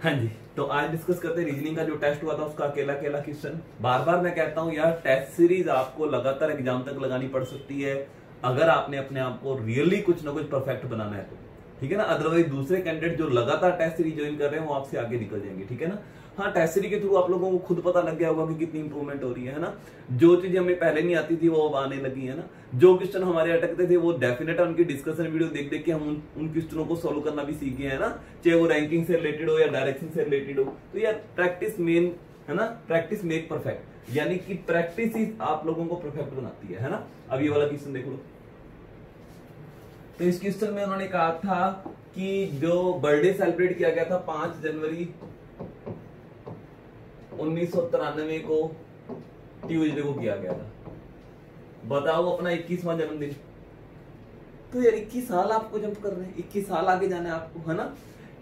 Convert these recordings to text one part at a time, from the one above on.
हाँ जी, तो आज डिस्कस करते हैं रीजनिंग का जो टेस्ट हुआ था उसका अकेला अकेला क्वेश्चन। बार बार मैं कहता हूं यार, टेस्ट सीरीज आपको लगातार एग्जाम तक लगानी पड़ सकती है अगर आपने अपने आप को रियली कुछ ना कुछ परफेक्ट बनाना है तो, ठीक है ना। अदरवाइज दूसरे कैंडिडेट जो लगातार टेस्ट सीरीज ज्वाइन कर रहे हैं वो आपसे आगे निकल जाएंगे, ठीक है ना। हाँ, टेस्ट सीरीज के थ्रू आप लोगों को खुद पता लग गया होगा कि कितनी इंप्रूवमेंट हो रही है ना। जो चीजें हमें पहले नहीं आती थी वो अब आने लगी है ना। जो क्वेश्चन हमारे अटकते थे वो डेफिनेट उनकी डिस्कशन वीडियो देख देख के हम उन क्वेश्चनों को सोल्व करना भी सीख गए हैं ना, चाहे वो रैंकिंग से रिलेटेड हो या डायरेक्शन से रिलेटेड हो। तो यार प्रैक्टिस मेन है ना, प्रैक्टिस मेक परफेक्ट, यानी कि प्रैक्टिस ही आप लोगों को परफेक्ट बनाती है ना। अब ये वाला क्वेश्चन देख लो। तो इस क्वेश्चन में उन्होंने कहा था कि जो बर्थडे सेलिब्रेट किया गया था 5 जनवरी 1993 को ट्यूजडे को किया गया था, बताओ अपना 21वां जन्मदिन। तो यार 21 साल आपको जंप कर रहे हैं, 21 साल आगे जाना है आपको, है ना।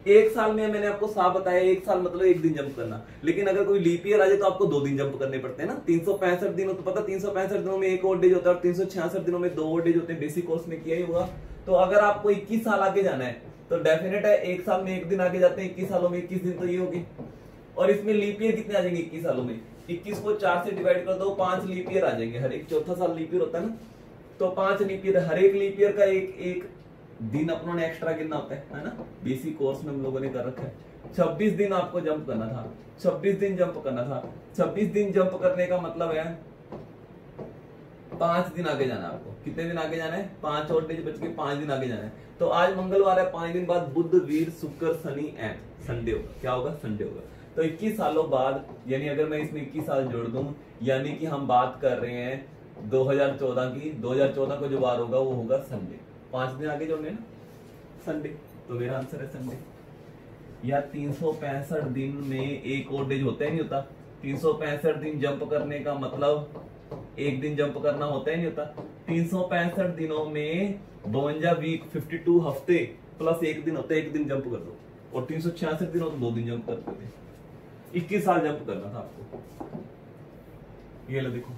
एक साल में मैंने आपको साफ बताया, एक साल मतलब एक दिन जंप करना। लेकिन अगर कोई लीप ईयर आ जाए तो आपको 2 दिन जंप करने पड़ते हैं ना। 365 दिन, तो पता 365 दिनों में एक और डेज होता है और 366 दिनों में 2 और डेज होते हैं। बेसिक कोर्स में किया ही होगा। तो अगर आपको 21 साल आगे जाना है तो डेफिनेट है एक साल में एक दिन आगे जाते हैं, 21 सालों में 21 दिन तो ये होगी। और इसमें लीप ईयर कितने आ जाएंगे 21 सालों में? 21 को 4 से डिवाइड कर दो, 5 लीप ईयर आ जाएंगे। हर एक चौथा साल लीप ईयर होता है ना, तो 5 लीप ईयर, हर एक लीप ईयर का एक दिन अपनों ने एक्स्ट्रा गिनना होता है ना। बेसिक कोर्स में हम लोगों ने कर रखा है। 26 दिन आपको जंप करना था, 26 दिन जंप करना था। 26 दिन जंप करने का मतलब है 5 दिन आगे जाना है आपको। कितने दिन आगे जाना है? 5 और डेज बच के 5 दिन आगे जाना है। तो आज मंगलवार है, 5 दिन बाद बुध, वीर, शुक्र, शनि एंड संडे होगा। क्या होगा? संडे होगा। तो 21 सालों बाद, यानी अगर मैं इसमें 21 साल जोड़ दूं, यानी कि हम बात कर रहे हैं 2014 की। 2014 को जो बार होगा वो होगा संडे। 5 दिन आगे जोड़ने ना, संडे। तो मेरा आंसर है संडे। या 365 दिन में एक और डेज होता ही नहीं होता। 365 दिन जंप करने का मतलब एक दिन जंप करना होता ही नहीं होता। 365 दिनों में 52 वीक, 52 हफ्ते प्लस एक दिन होता है, एक दिन जंप कर दो। और 366 दिन हो तो 2 दिन जंप करते थे। 21 साल जंप करना था आपको। ये लो देखो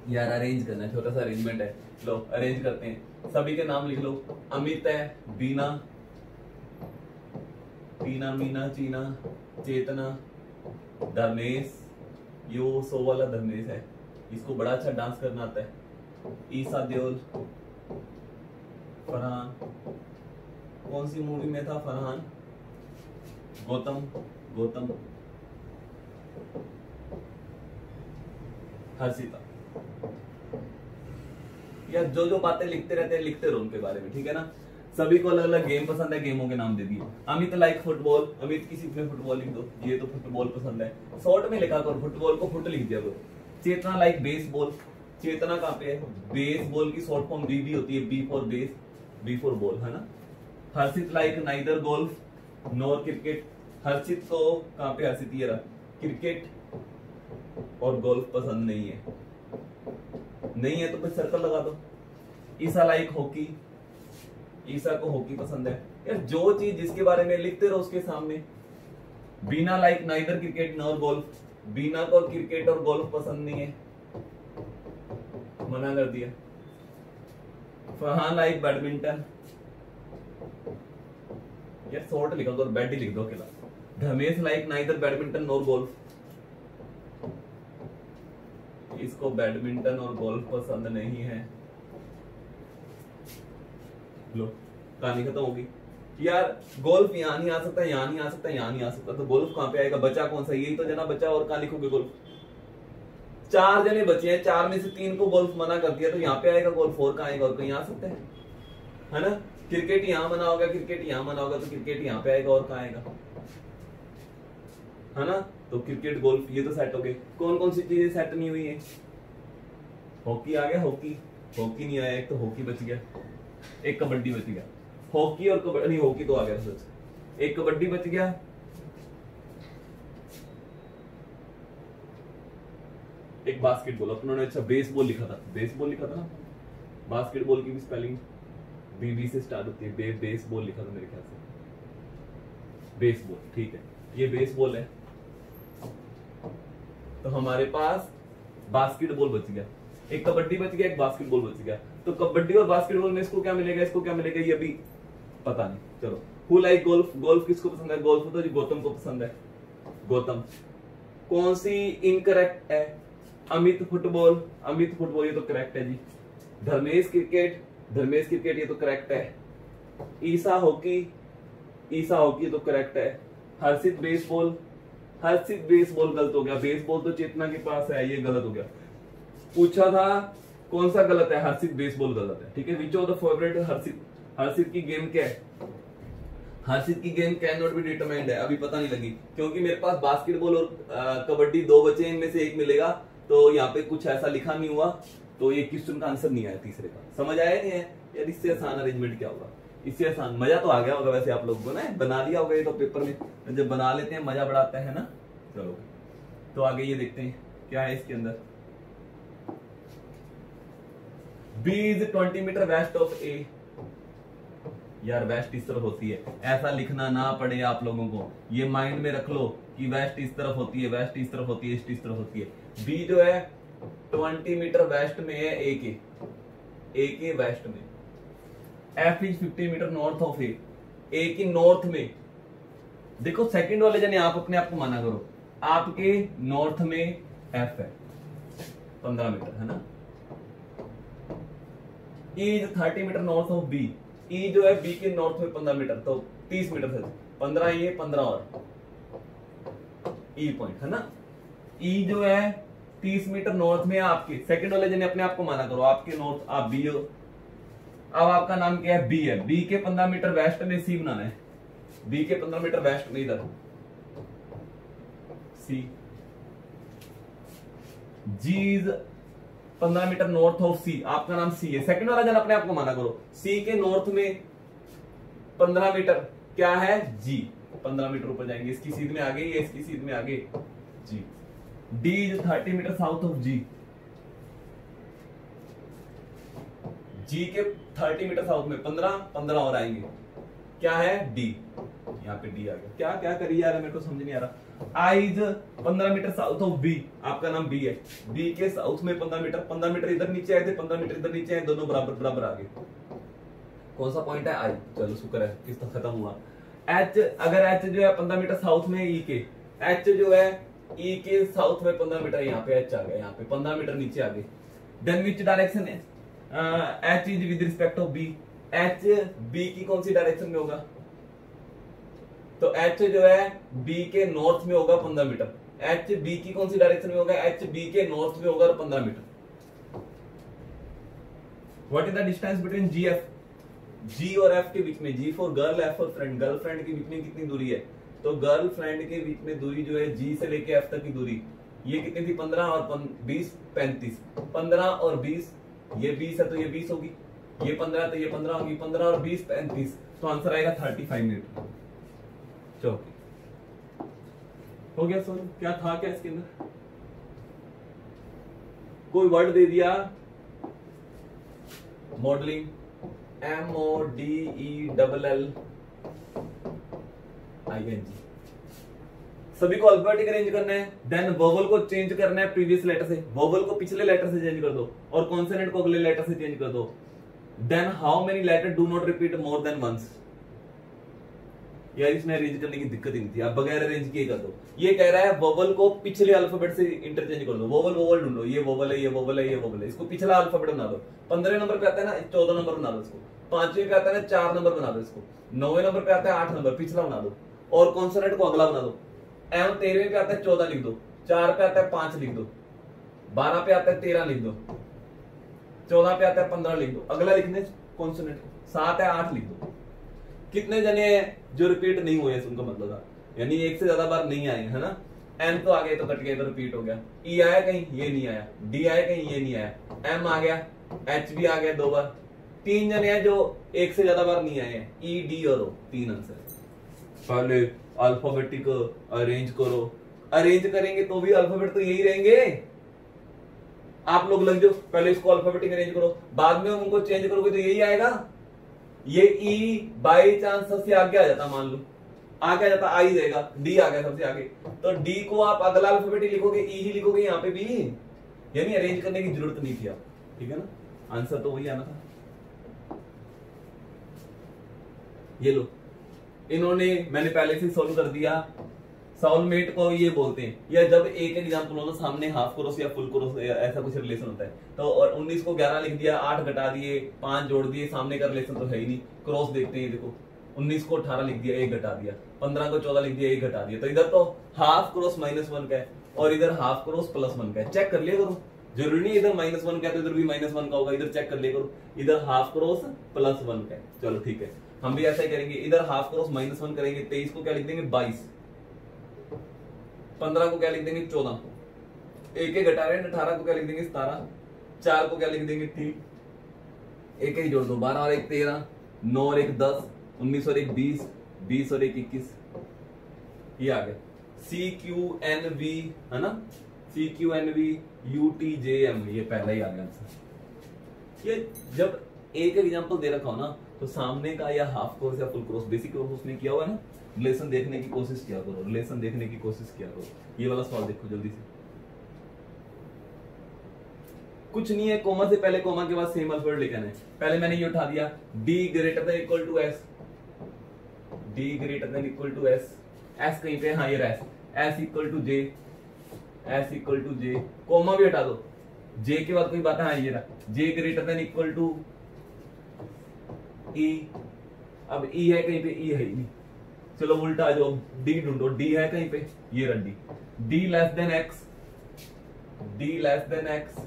यार, अरेंज करना है, छोटा सा अरेंजमेंट है। लो अरेंज करते हैं। सभी के नाम लिख लो। अमित है, बीना, टीना, मीना, चीना, चेतना, धर्मेश, यो सो वाला धर्मेश है, इसको बड़ा अच्छा डांस करना आता है। ईसा देओल, फरहान, कौन सी मूवी में था फरहान? गौतम, हर्षिता। यार जो जो बातें लिखते रहते हैं लिखते रहो उनके बारे में, ठीक है ना। सभी को अलग अलग गेम पसंद है, गेमों के नाम दे दिए। अमित लाइक फुटबॉल, अमित किसी में फुटबॉल लिख दो, ये तो फुटबॉल पसंद है। शॉर्ट में लिखा करो, फुटबॉल को फुट लिख दिया करो। चेतना लाइक बेसबॉल, चेतना कहाँ पे है? बेसबॉल की शॉर्ट फॉर्म बी होती है, B for base, B for ball, है ना। Harshit like neither golf nor cricket, Harshit को कहाँ पे? हर्षित ये रहा, क्रिकेट और गोल्फ पसंद नहीं है। नहीं है तो कुछ सर्कल लगा दो। ईसा लाइक हॉकी, ईसा को हॉकी पसंद है। यार जो चीज जिसके बारे में लिखते रहो उसके सामने। Beena like neither cricket nor golf, Beena को क्रिकेट और गोल्फ पसंद नहीं है, मना कर दिया। फरहान लाइक बैडमिंटन, यार शॉर्ट लिखा दो और बैड ही लिख दो अकेला। Dharmesh like neither badminton nor golf, इसको बैडमिंटन और गोल्फ पसंद नहीं है। लो कहानी खत्म होगी। यार गोल्फ यहाँ नहीं आ सकता, यहाँ नहीं आ सकता, यहाँ नहीं आ सकता, तो गोल्फ कहाँ पे आएगा? बचा कौन सा? यही तो जना बचा, और कहाँ लिखोगे गोल्फ? 4 जने बचे हैं, 4 में से 3 को गोल्फ मना कर दिया, तो यहाँ पे आएगा गोल्फ। और कहाँ आएगा? और कहीं आ सकता है ना। क्रिकेट यहाँ मना होगा, क्रिकेट यहाँ मना होगा, तो क्रिकेट यहाँ पे आएगा। और कहाँ आएगा? है ना। तो क्रिकेट, गोल्फ, ये तो सेट हो गए। कौन कौन सी चीजें सेट नहीं हुई है? हॉकी आ गया, हॉकी नहीं आया, एक तो हॉकी बच गया, एक कबड्डी बच गया। हॉकी और कबड्डी नहीं, हॉकी तो आ गया सच, एक कबड्डी बच गया, एक बास्केटबॉल। अपनों ने अच्छा बेसबॉल लिखा था, बेसबॉल लिखा था ना। बास्केटबॉल की भी स्पेलिंग बीबी से स्टार्ट होती है। बेसबॉल लिखा था मेरे ख्याल से, बेसबॉल, ठीक है। ये बेसबॉल है, तो हमारे पास बास्केटबॉल बच गया, एक कबड्डी बच गया, एक बास्केटबॉल बच गया। तो कबड्डी और बास्केटबॉल में इसको क्या मिलेगा, इसको क्या मिलेगा, ये अभी पता नहीं। चलो हु लाइक गोल्फ, गोल्फ किसको पसंद है? गोल्फ तो जी गौतम को पसंद है, गौतम। कौन सी इनकरेक्ट है? अमित फुटबॉल, अमित फुटबॉल ये तो करेक्ट है जी। धर्मेश क्रिकेट, धर्मेश क्रिकेट ये तो करेक्ट है। ईसा हॉकी, ईसा हॉकी तो करेक्ट है। हर्षित बेसबॉल, हर्षित बेसबॉल गलत हो गया, बेसबॉल तो चेतना के पास है, ये गलत हो गया। पूछा था कौन सा गलत है? हर्षित बेसबॉल गलत है, ठीक है। विच ऑफ द फेवरेट हर्षित, हर्षित की गेम क्या है? हर्षित की game can not be determined है, अभी पता नहीं लगी, क्योंकि मेरे पास बास्केटबॉल और कबड्डी दो बचे, इनमें से एक मिलेगा, तो यहाँ पे कुछ ऐसा लिखा नहीं हुआ, तो ये क्वेश्चन का आंसर नहीं आया तीसरे का। समझ आया नहीं है यार? इससे आसान अरेंजमेंट क्या होगा? इससे आसान, मजा तो आ गया होगा वैसे आप लोगों को ना, बना लिया होगा ये तो पेपर में, जब बना लेते हैं मजा बड़ा आता है ना। चलो तो आगे ये देखते हैं क्या है इसके अंदर। B is 20 metre west of A। यार वेस्ट इस तरफ होती है, ऐसा लिखना ना पड़े आप लोगों को, ये माइंड में रख लो कि वेस्ट इस तरफ होती है, वेस्ट इस तरफ होती है, ईस्ट इस तरफ होती है। B जो है 20 मीटर वेस्ट में है A के वेस्ट में। F is 50 metre north of A की नॉर्थ में। देखो सेकंड वाले जने आप अपने आप को माना करो, आपके नॉर्थ में F है 15 मीटर, है ना। E is 30 metre north of B। E जो है B के नॉर्थ में 15 मीटर, तो 30 मीटर से 15 ये 15 और E पॉइंट, है ना। E जो है 30 मीटर नॉर्थ में है आपके, सेकंड वाले जने अपने आप को माना करो, आपके नॉर्थ आप B हो। अब आपका नाम क्या है? B है। B के 15 मीटर वेस्ट में C बनाना है, B के 15 मीटर वेस्ट में इधर C। G is 15 metre north of C, आपका नाम C है, सेकंड वाला जन अपने आप को माना करो। C के नॉर्थ में 15 मीटर क्या है? G। 15 मीटर ऊपर जाएंगे, इसकी सीध में आगे, ये इसकी सीध में आगे G। D is 30 metre south of G। G के 30 मीटर साउथ में 15 और आएंगे, क्या है? D। यहाँ पे D आ गया। क्या क्या करी यार, मेरे को समझ नहीं आ रहा। I is 15 metre south of B, आपका नाम B है। B के साउथ में 15 मीटर इधर नीचे आए थे, 15 मीटर इधर नीचे आए, दोनों बराबर बराबर आ गए। कौन सा पॉइंट है? I। चलो शुक्र है किसका खत्म हुआ। H, अगर H जो है 15 मीटर साउथ में E के, H जो है E के साउथ में 15 मीटर, यहाँ पे H आ गया, यहाँ पे 15 मीटर नीचे आ गए। देन विच डायरेक्शन है? H is with respect of B। H B की कौन सी डायरेक्शन में होगा? तो H जो है B के नॉर्थ में होगा 15 मीटर। H B की कौन सी डायरेक्शन में होगा? H B के नॉर्थ में होगा 15 metre. What is the distance between G F? G और F के बीच में, G for girl, F for friend, girlfriend के बीच में कितनी दूरी है? तो गर्लफ्रेंड के बीच में दूरी जो है G से लेके F तक की दूरी, ये कितनी थी? 15 और 20 35। 15 और 20, ये 20 है तो ये 20 होगी, ये 15 तो ये 15 होगी, 15 और 20 35, तो आंसर आएगा 35 मिनट। चलो हो गया सर, क्या था क्या इसके अंदर? कोई वर्ड दे दिया, मॉडलिंग, MODELLING, सभी को अल्फाबेटिक अरेंज करना है। देन वोवल को चेंज करना है प्रीवियस लेटर से, वोवल को पिछले लेटर से चेंज कर दो, और कॉन्सोनेंट को अगले लेटर से चेंज कर दो। Then how many letter do not repeat more than once. यार इसमें अरेंज करने की दिक्कत ही नहीं थी, आप बगैर अरेंज किए कर दो। ये कह रहा है वोवल को पिछले अल्फाबेट से इंटरचेंज कर दो, वोवल वोवल ढूंढो, ये वोवल है, ये वोवल है, ये वोवल है, इसको पिछला अल्फाबेट बना दो। 15 नंबर पे आता है ना 14 नंबर बना दो इसको, 5वें पे आता है ना 4 नंबर बना दो इसको, 9वें नंबर पे आता है 8 नंबर, पिछला बना दो, और कॉन्सोनेंट को अगला बना दो। एम 13वें पे आता है 14 लिख दो, 4 पे आता है 5 लिख दो, 12 पे आता है 13 लिख दो, 14 पे आता है 15 लिख दो, अगला लिखने कॉन्सोनेंट, 7 है 8 लिख दो। कितने जने जो रिपीट नहीं हुए उनका मतलब था, यानी एक से ज्यादा बार नहीं आए, है ना। एम तो आ गए तो कट गए तो रिपीट हो गया। ई आया कहीं, ये नहीं आया। डी आया कहीं, ये नहीं आया। एम आ गया, एच भी आ गया 2 बार। 3 जने हैं जो एक से ज्यादा बार नहीं आए हैं, ई डी और ओ, 3 आंसर। पहले अल्फाबेटिक अरेंज करो, अरेंज करेंगे तो भी अल्फाबेट तो यही रहेंगे। आप लोग लग जाओ, पहले इसको अल्फाबेटिक अरेंज करो, बाद में उनको चेंज करोगे तो यही आएगा। ये ई बाई चांस सबसे आगे आ जाता, मान लो आगे आ जाता, आई जाएगा, डी आ गया सबसे आगे, तो डी को आप अगला अल्फाबेट ही लिखोगे, ई ही लिखोगे यहाँ पे भी, यानी अरेंज करने की जरूरत नहीं थी आप, ठीक है ना। आंसर तो वही आना था। ये लो इन्होंने मैंने पहले से सोल्व कर दिया। सॉल्वमेट को ये बोलते हैं, या जब एक एग्जांपल हो तो सामने हाफ क्रॉस या फुल क्रॉस ऐसा कुछ रिलेशन होता है। तो और 19 को 11 लिख दिया, 8 घटा दिए, 5 जोड़ दिए, सामने का रिलेशन तो है ही नहीं। क्रॉस देखते हैं, देखो 19 को 18 लिख दिया, 1 घटा दिया, 15 को 14 लिख दिया, 1 घटा दिया। तो इधर तो हाफ क्रॉस -1 का है और इधर हाफ क्रॉस +1 का है। चेक कर लिया करो, जरूरी नहीं इधर -1 का है तो इधर भी -1 का होगा। इधर चेक कर लिया करो, इधर हाफ क्रॉस +1 का है। चलो ठीक है, हम भी ऐसा ही करेंगे। इधर हाफ क्रॉस -1 करेंगे, 23 को क्या लिख देंगे 22, 15 को क्या लिख देंगे 14, 1 घटा रहे हैं 18 को क्या लिख देंगे 17, 4 को क्या लिख देंगे 3, 1 ही जोड़ दो, 12 और 1 13, 9 और 1 10, 19 और 1 20, 20 और 1 21, ये आ गया CQNV है ना, CQNV UTJM, ये पहला ही आ गया आंसर। ये जब एक एग्जांपल दे रखा हो ना तो सामने का या हाफ क्रॉस या फुल क्रॉस बेसिक क्रॉस उसने किया हुआ है ना, रिलेशन देखने की कोशिश किया करो, रिलेशन देखने की कोशिश किया करो। ये वाला सवाल देखो जल्दी से, कुछ नहीं है, कोमा से पहले कोमा के बाद सेम अल्फाबेट लिखना है। पहले मैंने ये उठा दिया D greater than equal to S, D greater than equal to S, S कहीं पे, हाँ ये रहा S equal to J, S equal to J, comma भी हटा दो, J के बाद कोई बात है, हाँ ये रहा J greater than equal to E। अब E है कहीं पे, E है ही नहीं, चलो उल्टा जो D ढूंढो, D है कहीं पे, ये रहा D, D less than X, D less than X,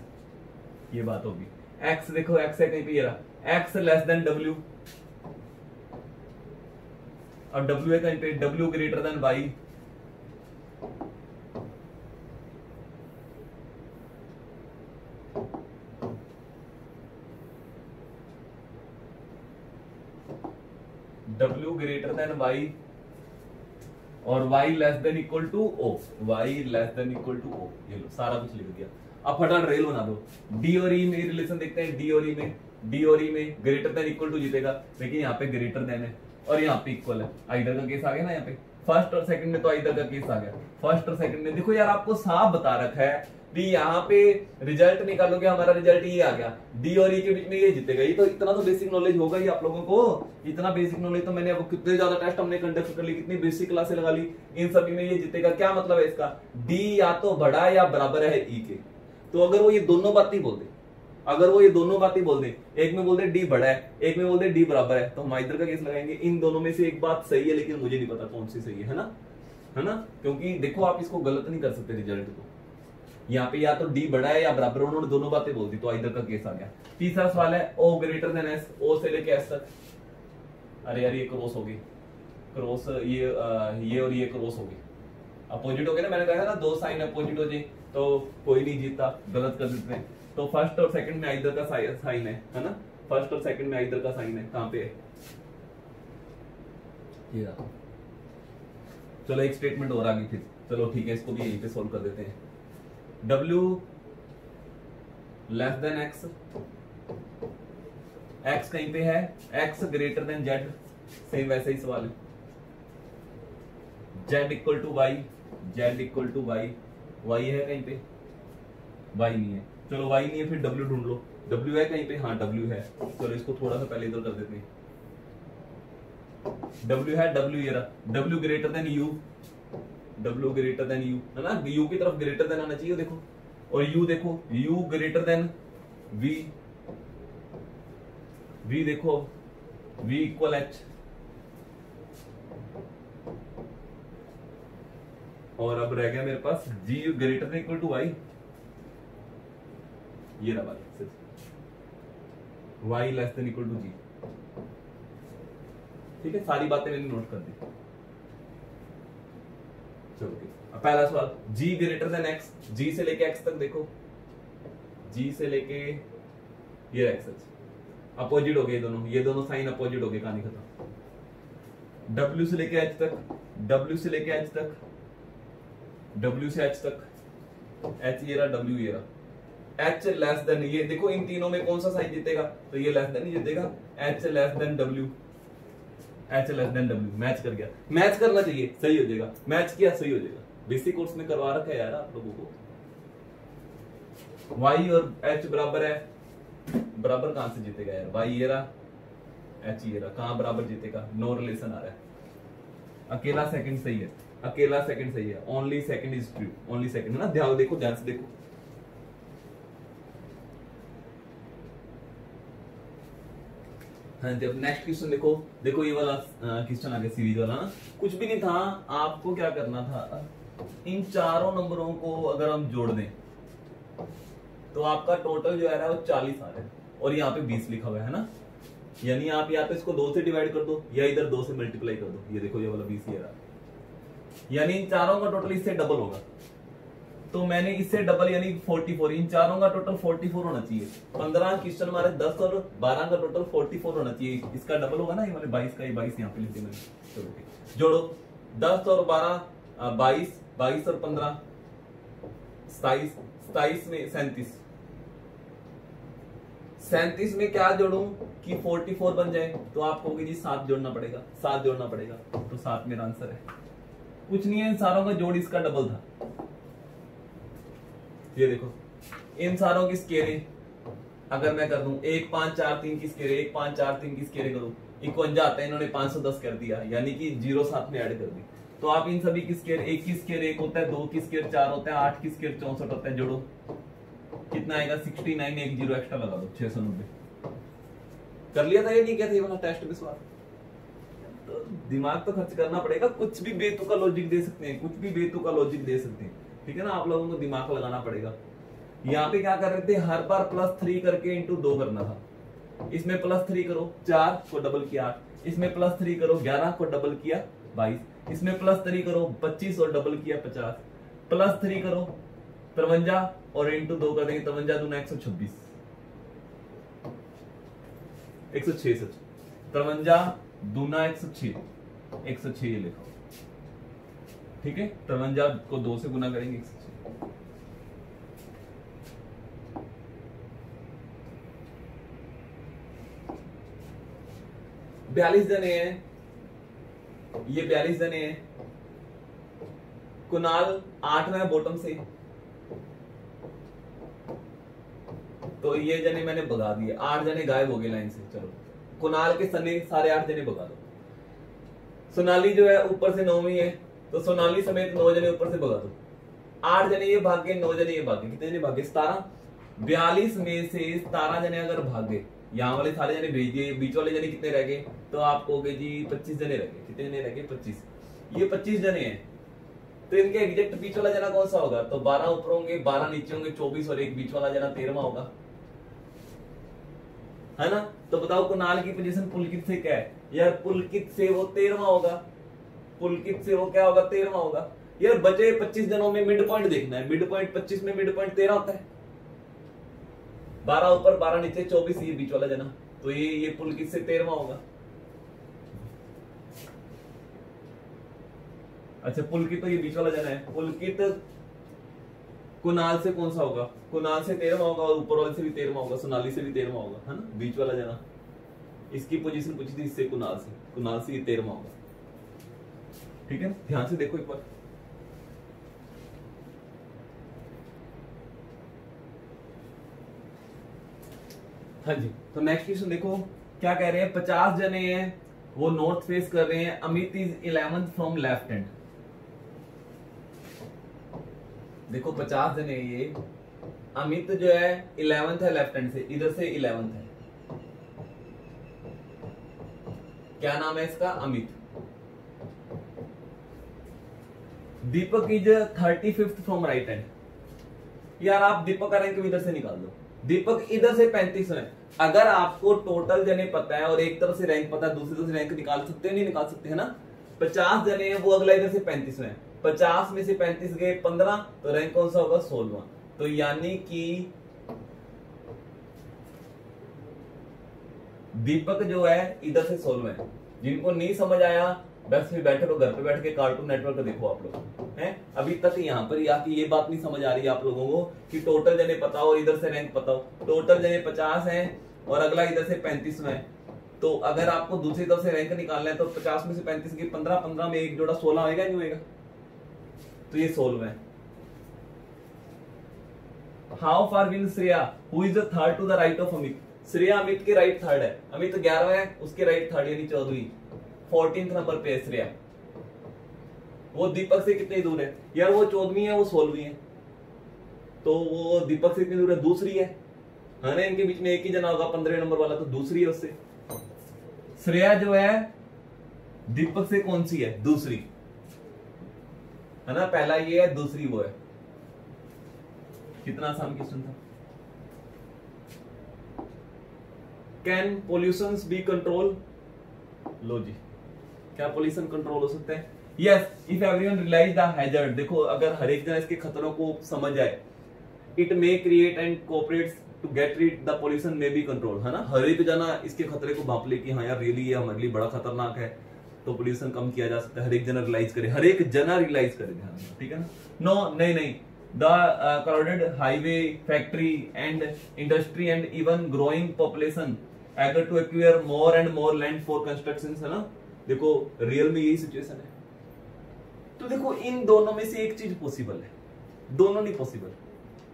ये बात होगी। X देखो X है कहीं पे, ये रहा X लेस देन W, और W है कहीं पे, W greater than Y, W greater than Y और Y less than equal to O, Y less than equal to O, ये लो सारा कुछ लिख दिया। अब फटाफट रेल बना दो, D और E में रिलेशन देखते हैं, D और E में, D और E में ग्रेटर देन इक्वल टू जीतेगा, लेकिन यहाँ पे ग्रेटर देन है और यहाँ पे इक्वल है, आइदर का केस आ गया ना। यहाँ पे फर्स्ट और सेकंड में तो आइदर का केस आ गया, फर्स्ट और सेकंड में देखो यार आपको साफ बता रखा है भी, यहाँ पे रिजल्ट निकालोगे हमारा रिजल्ट ये आ गया, डी और ई के बीच में ये जीतेगा। ये तो इतना तो बेसिक नॉलेज होगा ही आप लोगों को, इतना बेसिक नॉलेज तो मैंने अब कितने ज्यादा टेस्ट हमने कंडक्ट कर ली, कितनी बेसिक क्लासें लगा ली, इन सभी में ये जीतेगा। क्या मतलब है इसका, डी या तो बड़ा है या बराबर है ई के। तो अगर वो ये दोनों बातें बोल दे, अगर वो ये दोनों बातें बोल दे, एक में बोल दे डी बड़ा है, एक में बोल दे डी बराबर है, तो हम इधर का केस लगाएंगे। इन दोनों में से एक बात सही है, लेकिन मुझे नहीं पता कौन सी सही है ना, है ना, क्योंकि देखो आप इसको गलत नहीं कर सकते रिजल्ट को। यहाँ पे या तो डी बड़ा है या बराबर, उन्होंने दोनों बातें बोल दी, तो इधर का केस आ गया। तीसरा सवाल है O greater than S, O से लेके S तक। अरे यार ये क्रॉस होगी, क्रॉस ये और ये क्रॉस होगी, अपोजिट हो गए ना, मैंने कहा था ना दो साइन अपोजिट हो जाए तो कोई नहीं जीतता, गलत कर देते हैं। तो फर्स्ट और सेकंड में इधर का साइन है ना, फर्स्ट और सेकंड में इधर का साइन है, कहां पे है ये रहा। चलो एक स्टेटमेंट और आ गई फिर, चलो ठीक है इसको भी यहीं पे सोल्व कर देते हैं। W less than X, X कहीं पे है, X greater than Z, same वैसे ही सवाल है। Z equal to Y, Z equal to Y, Y है कहीं पे, Y नहीं है, चलो Y नहीं है फिर W ढूंढ लो, W है कहीं पे, हाँ W है, चलो इसको थोड़ा सा पहले इधर कर देते हैं। W है, W ये रहा, W greater then U, W greater then U है ना, U की तरफ ग्रेटर देन आना चाहिए देखो, और U देखो U greater than V, V देखो V इक्वल H, और अब रह गया मेरे पास G greater than equal to Y, ये रहा बात, Y less than equal to G। ठीक है, सारी बातें मैंने नोट कर दी। चलो पहला सवाल, G greater then X, G से लेके X तक देखो, G से लेके ये X अपोजिट हो गए दोनों, ये दोनों साइन अपोजिट हो गए, कहानी खत्म। W से लेके H तक, W से लेके H तक, W से H तक, H ये रहा, W ये रहा, H लेस देन, ये देखो इन तीनों में कौन सा साइन जीतेगा, तो ये लेस देन ही जीतेगा, H less than W, H less than W, match कर गया, मैच करना चाहिए, सही हो जाएगा, मैच किया सही हो जाएगा, बेसिक कोर्स में करवा रखा है यार आप लोगों को। Y और H बराबर है, बराबर कहां से जीतेगा यार, Y ये रहा H ये रहा, कहां बराबर जीतेगा, नो रिलेशन आ रहा है, अकेला सेकंड सही है, अकेला सेकंड सही है, only second is true, only second है ना। ध्यान देखो, ध्यान से देखो। हाँ, जब नेक्स्ट क्वेश्चन देखो, देखो ये वाला क्वेश्चन आ गया सीरीज वाला ना, कुछ भी नहीं था, आपको क्या करना था, इन चारों नंबरों को अगर हम जोड़ दें तो आपका टोटल जो है वो 40 आ रहा है, और यहाँ पे 20 लिखा हुआ है ना, यानी आप या तो इसको 2 से डिवाइड कर दो या इधर 2 से मल्टीप्लाई कर दो, ये देखो ये वाला 20 ये रहा, यानी इन चारों का टोटल इससे डबल होगा, तो मैंने इससे डबल यानी 44, इन चारों का टोटल 44 होना चाहिए। 15 क्वेश्चन हमारे 10 और 12 का टोटल 44 होना चाहिए, इसका डबल होगा ना, ये वाले 22 का, ये 22 यहाँ पे लिख दिया मैंने। चलो जोड़ो, 10 और 12 22, 22 और 15 27, 27 में 37, 37 में क्या जोड़ूं कि 44 बन जाए, तो आपको होगी जी 7 जोड़ना पड़ेगा, 7 जोड़ना पड़ेगा, तो 7 मेरा आंसर है। कुछ नहीं है, इन सारों का जोड़ इसका डबल था, ये देखो इन सारों की स्केयरिंग अगर मैं कर दूं 1 5 4 3 की स्केयर, 1 5 4 3 की स्केयर करूं 51 आता है, इन्होंने 510 कर दिया, यानी कि 0 साथ में ऐड कर दी, तो आप इन सभी की स्केयर, 1 की स्केयर 1 होता है, 2 की स्केयर 4 होता है, 8 की स्केयर 64 होता है, जोड़ो कितना आएगा 69, एक 0 एक्स्ट्रा लगा दो 690। कर लिया था, ये नहीं किया था ये वाला टेस्ट में सवाल, तो दिमाग तो खर्च करना पड़ेगा, कुछ भी बेतुका लॉजिक दे सकते हैं, कुछ भी बेतुका लॉजिक दे सकते हैं, ठीक है ना, आप लोगों को दिमाग लगाना पड़ेगा। यहाँ पे क्या कर रहे थे, हर बार +3 करके इंटू 2 करना था, इसमें +3 करो 4 को डबल किया 8, इसमें +3 करो 11 को डबल किया 22, इसमें +3 करो 25 और डबल किया 50, +3 करो 53 और इंटू 2 कर देंगे, 53 दूना 126, 106 सच, 53 दूना 106, 106 ये लिखो, ठीक है, 53 को 2 से गुना करेंगे 106। बयालीस जने हैं, ये 42 जने हैं, कुणाल 8वां है बॉटम से, तो ये जने मैंने भगा दिए, 8 जने गायब हो गए लाइन से। चलो कुणाल के सने सारे 8 जने भगा दो, सोनाली जो है ऊपर से 9वीं है, तो सोनाली समेत 9 जने ऊपर से भगा दो, 8 जने ये भाग गए, 9 जने ये भाग गए, कितने जने भागे 17, 42 में से 17 जने अगर भागे, यहाँ वाले सारे जने भेज दिए, बीच वाले जने कितने रह गए, तो आपको हो गए जी 25 जने रह गए, कितने जने रह गए 25, ये 25 जने हैं, तो इनके एग्जैक्ट बीच वाला जना कौन सा होगा, तो 12 ऊपर होंगे 12 नीचे होंगे 24 और एक बीच वाला जना 13वां होगा, है ना। तो बताओ कुणाल की पोजीशन पुलकित से क्या है यार, पुलकित से वो 13वां होगा, पुलकित से वो क्या होगा 13वां होगा यार। बचे 25 जनों में मिड पॉइंट देखना है, मिड पॉइंट 25 में मिड पॉइंट 13 होता है, 12 ऊपर 12 नीचे 24 ये बीच वाला जना, तो ये पुलकित से 13वां होगा। अच्छा पुलकित तो ये बीच वाला जना है, पुलकित कुणाल से कौन सा होगा, कुणाल से 13वां होगा और ऊपर वाले से भी 13वां होगा, सोनाली से भी 13वां होगा, है ना, बीच वाला जना, इसकी पोजीशन पूछी थी इससे, कुणाल से ये 13वां होगा, ठीक है, ध्यान से देखो एक बार। हाँ जी, तो नेक्स्ट क्वेश्चन देखो क्या कह रहे हैं, 50 जने हैं वो नॉर्थ फेस कर रहे हैं, Amit is 11th from left hand. देखो 50 जने ये, अमित जो है 11th है लेफ्ट हैंड से, इधर से 11th है, क्या नाम है इसका, Amit. Deepak is 35th from right hand, यार आप दीपक का रैंक इधर से निकाल दो, दीपक इधर से 35 है, अगर आपको टोटल जने पता है और एक तरफ से रैंक पता है, दूसरी तरफ से रैंक निकाल सकते हैं, नहीं निकाल सकते है ना। 50 जने हैं वो अगला इधर से 35 है, 50 में से 35 गए 15, तो रैंक कौन सा होगा 16वां, तो यानी कि दीपक जो है इधर से 16वां है। जिनको नहीं समझ आया बस फिर बैठे रहो घर पे, बैठ के कार्टून नेटवर्क देखो आप लोग हैं। अभी तक यहाँ पर आके ये बात नहीं समझ आ रही है आप लोगों को कि टोटल जने पता हो और इधर से रैंक पता हो। टोटल जने 50 हैं और अगला इधर से 35 में है, तो अगर आपको दूसरी तरफ से रैंक निकालना है तो 50 में से 35 की 15, 15 में एक जोड़ा 16 होएगा नहीं होएगा, तो ये 16 है। How far win Shreya who is the third to the right of Amit. Shreya Amit के राइट थर्ड है, अमित 11वां है उसके राइट थर्ड यानी 14वीं 14th नंबर पे है श्रेया। वो दीपक से कितनी दूर है यार, वो 14वीं है, वो 16वीं है, तो वो दीपक से कितनी दूर है, दूसरी है ना, इनके बीच में एक ही जना होगा 15 नंबर वाला, तो दूसरी है उससे। श्रेया जो है दीपक से कौन सी है, दूसरी है ना, पहला ये है, दूसरी वो है। कितना आसान क्वेश्चन था। कैन पोल्यूशन बी कंट्रोल, लो जी, क्या पोल्यूशन कंट्रोल हो सकता है, yes if everyone realize the hazard. देखो अगर हर एक जना इसके खतरों को समझ जाए, it may create and cooperates to get rid the pollution may be control, है ना, हर एक जना इसके खतरे को भाप ले कि हाँ यार रियली ये हमारे लिए बड़ा खतरनाक है, तो पोल्यूशन कम किया जा सकता है, हर एक जना रियलाइज करे, हर एक जना रियलाइज करे, ध्यान, ठीक है ना। नो नहीं, the crowded highway, factory and industry and even growing population eager to acquire more and more land for construction, है ना। देखो रियल में यही सिचुएशन है। तो देखो इन दोनों में से एक चीज पॉसिबल है, दोनों नहीं पॉसिबल।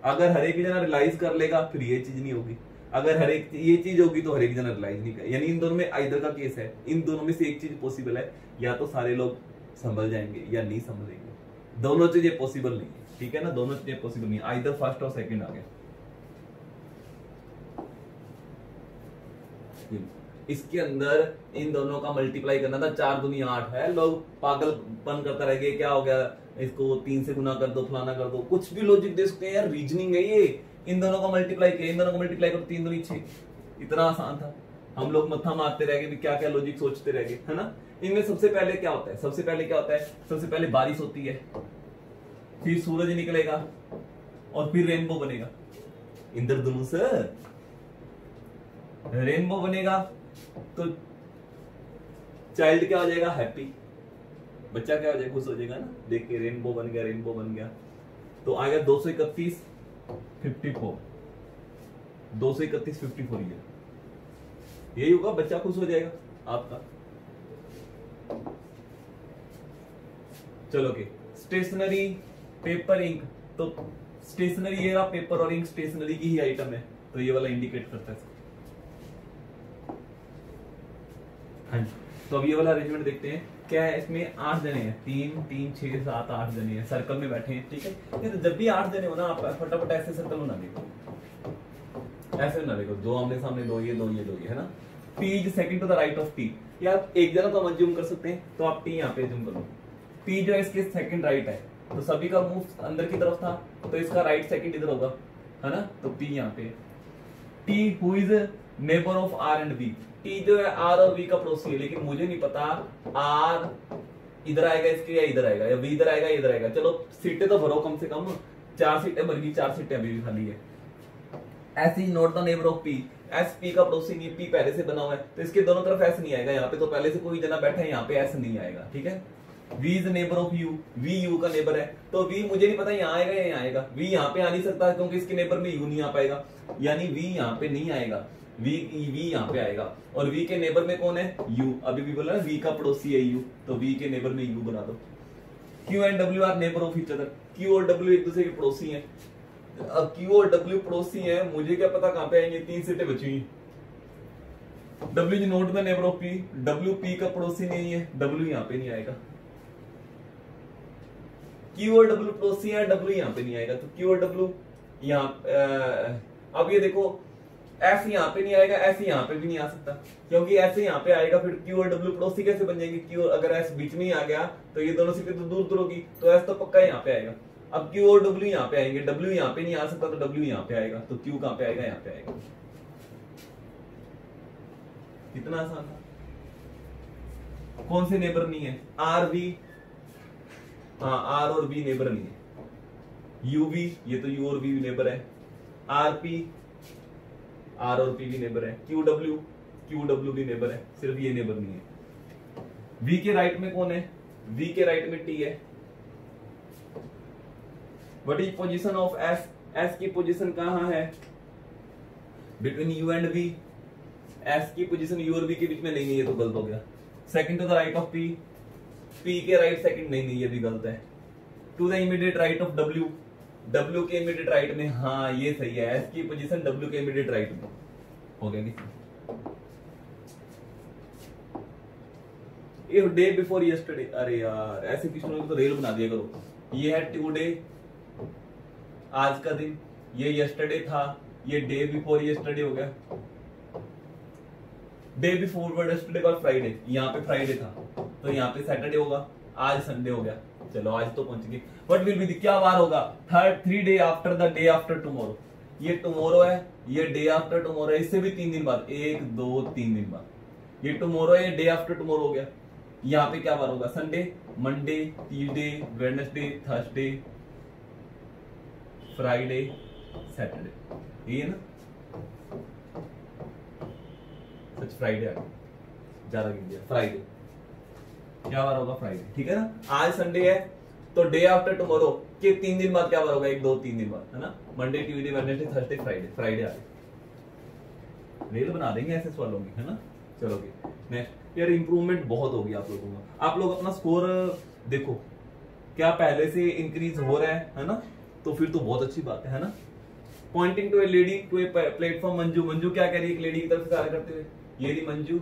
अगर हर एक जना रियलाइज कर लेगा फिर ये चीज नहीं होगी, अगर हर एक ये चीज होगी तो हर एक जना रियलाइज नहीं करे, यानी इन दोनों में आइदर का केस है, इन दोनों में से एक चीज पॉसिबल है, या तो सारे लोग संभल जाएंगे या नहीं संभलेंगे, दोनों चीजें पॉसिबल नहीं है, ठीक है ना, दोनों चीजें पॉसिबल नहीं है, आइदर फर्स्ट और सेकंड आ गया। इसके अंदर इन दोनों का मल्टीप्लाई करना था, 4 दूनी 8 है, लोग पागलपन करता रह गए, क्या हो गया इसको 3 से गुना कर दो, फलाना कर दो, कुछ भी लॉजिक दे सकते हैं यार, रीजनिंग है ये। इन दोनों का मल्टीप्लाई किया, इन दोनों को मल्टीप्लाई करो, 3 दूनी 6, इतना आसान था। हम लोग मत्था मारते रह गए, क्या क्या लॉजिक सोचते रह गए, है ना। इनमें सबसे पहले क्या होता है, सबसे पहले बारिश होती है, फिर सूरज निकलेगा और फिर रेनबो बनेगा, इंद्रधनुष रेनबो बनेगा, तो चाइल्ड क्या हो जाएगा, हैप्पी, बच्चा क्या हो जाएगा, खुश हो जाएगा ना, देख के रेनबो बन गया, तो आएगा 231 54, 231 54 यही होगा, बच्चा खुश हो जाएगा आपका। चलो के स्टेशनरी, पेपर, इंक, तो स्टेशनरी ये रहा, पेपर और इंक स्टेशनरी की ही आइटम है, तो ये वाला इंडिकेट करता है। हाँ जी, तो अब ये वाला अरेंजमेंट देखते हैं, क्या है इसमें 8 जने हैं, 3 3 6 7 8 जने हैं, सर्कल में बैठे हैं, ठीक है। तो जब भी 8 जने हो ना, आप फटाफट ऐसे सर्कल में ना देखो, ऐसे ना देखो, दो आमने सामने, दो ये है ना। P is second to the right of T, या एक जना तो हम जूम कर सकते हैं, तो आप T यहाँ पे जूम कर लो, P जो है इसके सेकंड राइट है, तो सभी का मुंह अंदर की तरफ था, तो इसका राइट सेकंड इधर होगा, है ना, तो P यहाँ पे। T who is neighbour of R and B, T जो है R और B का पड़ोसी है, लेकिन मुझे नहीं पता R इधर आएगा इसके या इधर आएगा, या B इधर आएगा इधर आएगा, चलो सीटें तो भरो कम से कम, 4 सीटें भर गई, 4 सीटें अभी भी खाली है। S is not the neighbor of P, S P का पड़ोसी नहीं, P पहले से बना हुआ है, तो इसके दोनों तरफ S नहीं आएगा, यहाँ पे तो पहले से कोई जना बैठा है, यहाँ पे S नहीं आएगा, ठीक है। V is neighbor of U, V U का नेबर है, तो V मुझे नहीं पता यहाँ आएगा या यहाँ आएगा, V यहाँ पे आ नहीं सकता क्योंकि इसके नेबर में U नहीं आ पाएगा, यानी V यहाँ पे नहीं आएगा, V यहाँ पे आएगा, और V के नेबर में कौन है, U, अभी भी बोला ना V का पड़ोसी है U, तो V के नेबर में U बना दो। Q and W are neighbour of each other, Q और W एक दूसरे के पड़ोसी हैं, अब Q और W पड़ोसी हैं, मुझे क्या पता कहां पे आएंगे, 3 सीटें बची हुई। W is not the neighbour of P, W P का पड़ोसी नहीं है, W यहाँ पे नहीं आएगा। Q और W पड़ोसी है, W यहाँ पे नहीं आएगा, तो Q और W यहाँ, अब ये देखो S यहाँ पे नहीं आएगा, S यहाँ पे भी नहीं आ सकता, क्योंकि S यहाँ पे आएगा, फिर Q और W पड़ोसी कैसे बन जाएंगे, Q अगर S बीच में ही आ गया तो ये दोनों सीटें तो दूर दूर होगी, तो S तो पक्का यहाँ पे आएगा। अब Q और W यहाँ पे आएंगे, W यहाँ पे नहीं आ सकता, तो W यहाँ पे आएगा, तो Q कहाँ पे आएगा, यहाँ पे आएगा। कितना आसान था। कौन से नेबर नहीं है, R V, हाँ R और B नेबर नहीं है। U V, ये तो U और B नेबर है। R P, R और P भी नेबर है। Q W भी नेबर है, सिर्फ ये नेबर नहीं है। V के राइट में कौन है, V के राइट में T है। What is position of S, S की पोजीशन कहाँ है, between U and V, S की पोजीशन U और V के बीच में नहीं है, ये तो गलत हो गया। Second to the right of P, P के राइट सेकंड नहीं, ये भी गलत है। To the immediate right of W, W के इमीडिएट राइट में, हाँ ये सही है, S की पोजीशन W के इमीडिएट राइट में, हो गया। ये डे बिफोर यस्टरडे, अरे यार ऐसे क्वेश्चनों को तो रेल बना दिया करो। ये है टुडे, आज का दिन, ये यस्टरडे था, ये डे बिफोर यस्टरडे हो गया। डे बिफोर यस्टरडे का फ्राइडे, यहाँ पे फ्राइडे था तो यहाँ पे सैटरडे होगा, आज संडे हो गया। चलो आज तो पहुंच गए। व्हाट विल बी, क्या बार होगा? Third 3 day after the day after tomorrow. ये टुमारो है, ये डे आफ्टर टुमारो है, इससे भी 3 दिन बाद, 1 2 3 दिन बाद। ये टुमारो है, डे आफ्टर टुमारो हो गया। यहाँ पे क्या बार होगा? Sunday, Monday, Tuesday, Wednesday, Thursday, Friday, Saturday. ये ना सच फ्राइडे आ गया, ज्यादा गिन दिया। फ्राइडे क्या बार होगा? फ्राइडे, ठीक है ना। आज संडे है तो डे आफ्टर टुमारो के 3 दिन बाद क्या बार होगा? 1 2 3 दिन बाद, है ना। Monday, Tuesday, Wednesday, Thursday, Friday. Friday आ गया। रेल बना देंगे ऐसे सवालों की, है ना। चलोगे नेक्स्ट। यार इंप्रूवमेंट बहुत होगी आप लोगों का। आप लोग अपना स्कोर देखो क्या पहले से इंक्रीज हो रहा है ना, तो फिर तो बहुत अच्छी बात है ना। Pointing to a lady to a platform, Manju. Manju क्या कह रही है? एक लेडी की तरफ इशारा करते हुए, ये रही मंजू,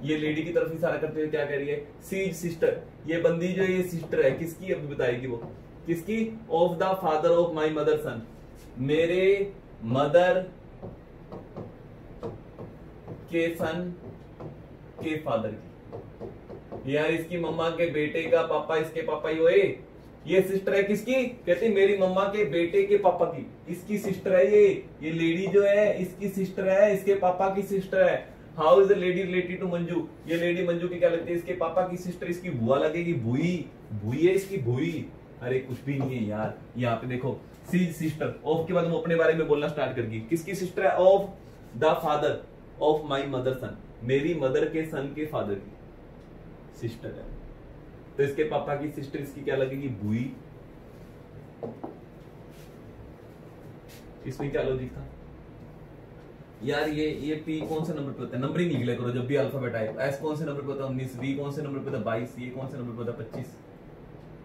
ये लेडी की तरफ इशारा करते हुए क्या कह रही है? सी सिस्टर। ये बंदी जो है ये सिस्टर है किसकी? अभी बताएगी वो किसकी? Of the father of my mother सन, मेरे मदर के सन के फादर की। यार इसकी मम्मा के बेटे का पापा, इसके पापा ही हुए। ये सिस्टर है किसकी? कहती मेरी मम्मा के बेटे के पापा की, इसकी सिस्टर है ये लेडी जो है इसकी सिस्टर है, इसके पापा की सिस्टर है। How is the lady related to Manju? ये लेडी मंजू की क्या लगती है? इसके पापा की सिस्टर, इसकी बुआ लगेगी, बुई। बुई है इसकी, बुई। अरे कुछ भी नहीं है यार। यहाँ पे देखो सी सिस्टर, ऑफ के बाद वो अपने बारे में बोलना स्टार्ट कर गई। किसकी सिस्टर है? Of the father of my mother सन, मेरी मदर के सन के फादर की सिस्टर है। तो इसके पापा की सिस्टर इसकी क्या लगेगी? बुई। इसमें क्या लॉजिक था यार? ये पी कौन से नंबर पे होता है? नंबरिंग लिख लिया करो जब भी अल्फाबेट आए। एस कौन से नंबर पे होता है? 19। वी कौन से नंबर पे होता है? 22। ये कौन से नंबर पे होता है? 25,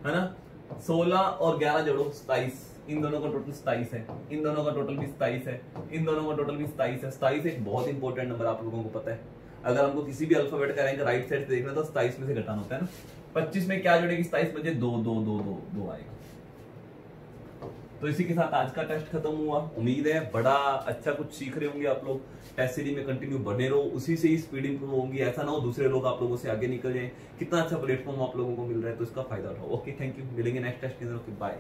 है ना। 16 और 11 जोड़ो 27, इन दोनों का टोटल 27 है, इन दोनों का टोटल भी 27 है, इन दोनों का टोटल भी 27 है। 27 एक बहुत इंपॉर्टेंट नंबर, आप लोगों को पता है। अगर हमको किसी भी अल्फाबेट का रैंक राइट साइड से देखना तो 27 में से घटाना होता है ना। 25 में क्या जोड़ेगी? 27 बजे 2 2 2 2 2 आएगा। तो इसी के साथ आज का टेस्ट खत्म हुआ। उम्मीद है बड़ा अच्छा कुछ सीख रहे होंगे आप लोग। टेस्ट सीरीज में कंटिन्यू बने रहो, उसी से ही स्पीड इंप्रूव होगी। ऐसा ना हो दूसरे लोग आप लोगों से आगे निकल जाए। कितना अच्छा प्लेटफॉर्म आप लोगों को मिल रहा है तो इसका फायदा उठाओ। Okay, thank you. मिलेंगे नेक्स्ट टेस्ट के अंदर। Okay, bye.